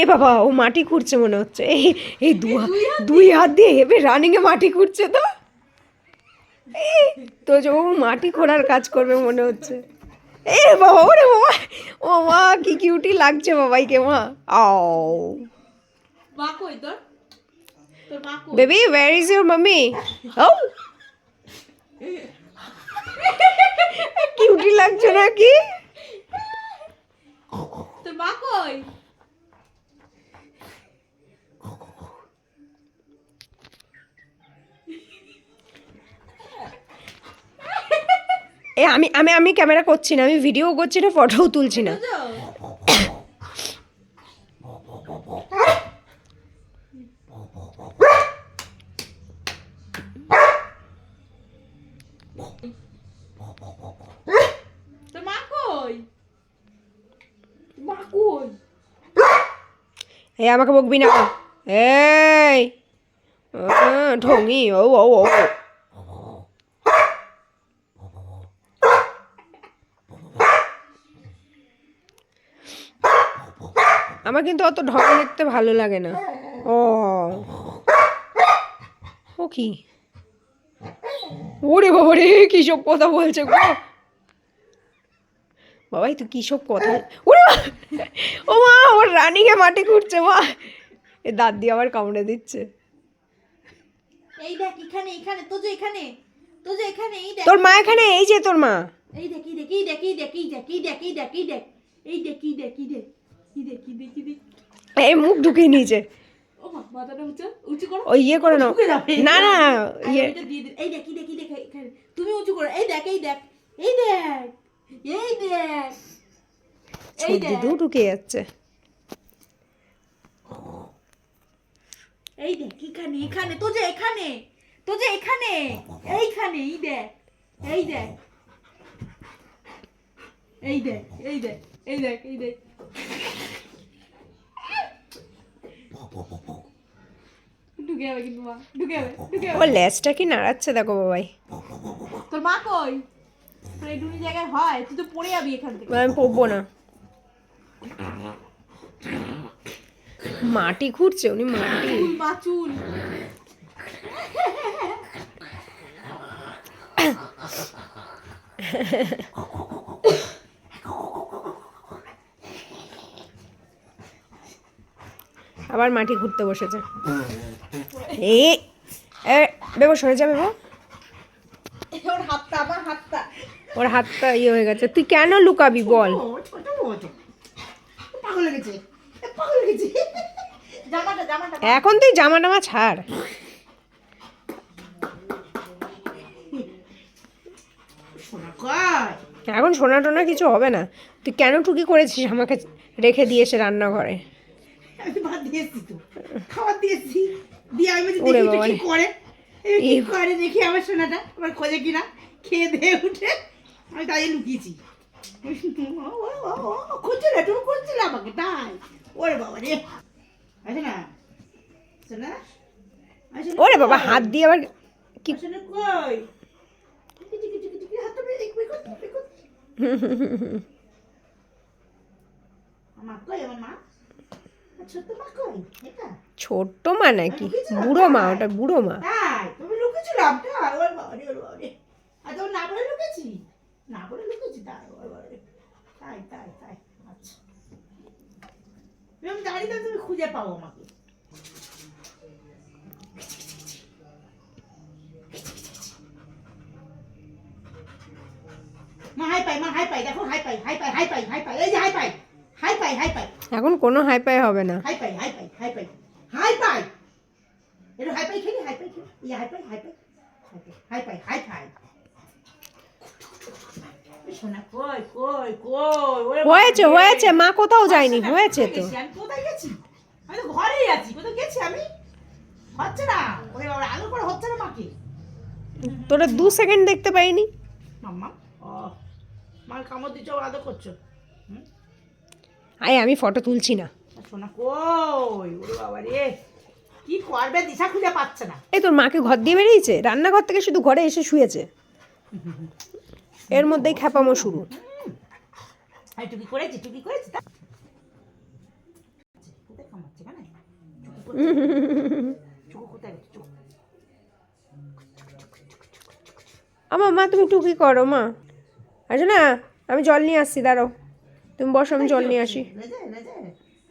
এ বাবা, ও মাটি খুঁড়ছে মনে হচ্ছে। এই দুই হাত দিয়ে হেবে রানিংয়ে মাটি খুঁড়ছে তো। তো যে ও মাটি খোঁড়ার কাজ করবে মনে হচ্ছে। এ বাবা, ওরে বাবা, ও মা কি কিউটি লাগছে বাবাইকে মা। আও মা কই তোর? তোর মা কই? Baby, where is your mummy? ও কিউটি লাগছে নাকি? তোর মা কই? আমি আমি আমি ক্যামেরা করছি না, আমি ভিডিও করছি না, ফটোও তুলছি না। তোর মা কই? মা কই? এই আমাকে বকবি না। এই ঢঙি। ও ও ও আমার কিন্তু অত ঢং দেখতে ভালো লাগে না। ও ও কি, ওরে বাবা রে, কি সব কথা বলছে গো বাবাই, তুই কি সব কথা। ওরে ও মা, ওর রানিংয়ে মাটি খুঁড়ছে মা। এ দাঁত দিয়ে আবার কামড়ে দিচ্ছে। এই দেখ এখানে, এখানে তো যে এখানে, তো যে এখানে, এই দেখ তোর মা এখানে, এই যে তোর মা। এই দেখ, এই দেখ, এই দেখ, এই দেখ, এই দেখ, এই দেখ, এই দেখ, এই দেখ, এই দেখ, এই দেখ, এই দেখ, এই দেখ, এই দেখ, এই দেখ। এই মুখ ঢুকিয়ে নিয়েছে। ও মা, মাথাটা উঁচু উঁচু করো। ওই ইয়ে করে নাও। ঢুকে যাবে। না না, ইয়ে এটা দিয়ে দে। এই দেখ, এই দেখ, এই দেখ, এখানে তুমি উঁচু করো। এই দেখ, এই দেখ, এই দেখ, এই দেখ, এই দেখ, দিদিও ঢুকে যাচ্ছে। এই দেখ, এখানে, এখানে তো যে এখানে, তো যে এখানে, এইখানে, এই দেখ, এই দেখ, এই দেখ, এই দেখ, এই দেখ, এই দেখ। ঢুকে যাবে কিন্তু মা, ঢুকে যাবে, ঢুকে ও যাবে। লেজটা কি নাড়াচ্ছে দেখো বাবাই। তোর মা কই? তোর এই দুই জায়গায় হয়, তুই তো পড়ে যাবি এখান থেকে। আমি পড়বো না। মাটি খুঁড়ছে উনি, মাটি। চুল মা, চুল। আবার মাটি খুঁড়তে বসেছে। এ বেবো সরে যাবে বেবো। ওর হাতটা, আমার হাতটা। ওর হাতটা ইয়ে হয়ে গেছে। তুই কেন লুকাবি বল? ছোট ছোট পাগল লেগেছে, পাগল লেগেছে। জামাটা, জামাটা। এখন তুই জামা টামা ছাড়। শোনা কয়। এখন সোনা টোনা কিছু হবে না। তুই কেন টুকি করেছিস আমাকে রেখে দিয়েছে রান্নাঘরে? আমি ভাত দিয়েছি তো, খাবার দিয়েছি, দিয়ে আমি বলছি ওরে দেখি একটু বাবা কি রে। করে, এই কি করে দেখি আমার সোনাটা, আমার খোঁজে কিনা, খেয়ে দিয়ে উঠে আমি তাই লুকিয়েছি। খুঁজছে না, তুমি খুঁজছিলে আমাকে তাই? ওরে বাবা রে, আছে না সোনা, ওরে বাবা, হাত দিয়ে আবার কি? সোনা কই? টিকি টিকি টিকি টিকি হাতটা বের কর, বের কর। আমার কই, আমার মা, ছোট্ট মা কই? এটা ছোট্ট মা নাকি? বুড়ো মা, ওটা বুড়ো মা। তাই তুমি লুকেছিলাম তাই? ওর বাবা রে, ওর বাবা রে। আর তো না বলে লুকেছি, না বলে লুকেছি তাই? ওর বাবা রে, তাই তাই তাই, আচ্ছা। আমি জানি না তুমি খুঁজে পাও আমাকে। মা হাই পাই, মা হাই পাই, দেখো হাই পাই, হাই পাই, হাই পাই, হাই পাই, এই যে হাই পাই, হাই পাই, হাই পাই, এখন কোনো হাইপাই হবে না। হাই পাই, হাই পাই, হাই পাই, হাই পাই। এটা হাই পাই খেলি, হাই পাই খেলি, এই হাই পাই, হাই পাই, হাই পাই, হাই পাই। সোনা কই, কই, কই? ওরে বাবা হয়েছে রে। হয়েছে, মা কোথাও যায়নি, আচ্ছা, হয়েছে কোথায় তো। গেছি? আমি কোথায় গেছি? আমি তো ঘরেই আছি, কোথায় গেছি আমি? হচ্ছে না, ওরে বাবা, আলো করে হচ্ছে না মাকে। তোরা 2 সেকেন্ড দেখতে পাইনি। মাম্মা, ও মার কামড় দিচ্ছ, আদর করছো। আয়, আমি ফটো তুলছি না। সোনা কই? ওরে বাবা রে, কি করবে দিশা খুঁজে পাচ্ছে না। এই তোর মাকে ঘর দিয়ে বেরিয়েছে, রান্নাঘর থেকে শুধু ঘরে এসে শুয়েছে। এর মধ্যেই খ্যাপামো শুরু। আমি টুকি করেছি তা কোথায় কামাচ্ছে কেন চুকু কোথায় গেছে চুকু আমার মা তুমি টুকি করো মা। আচ্ছা না, আমি জল নিয়ে আসছি, দাঁড়াও তুমি বসো, আমি জল নিয়ে আসি। লেজে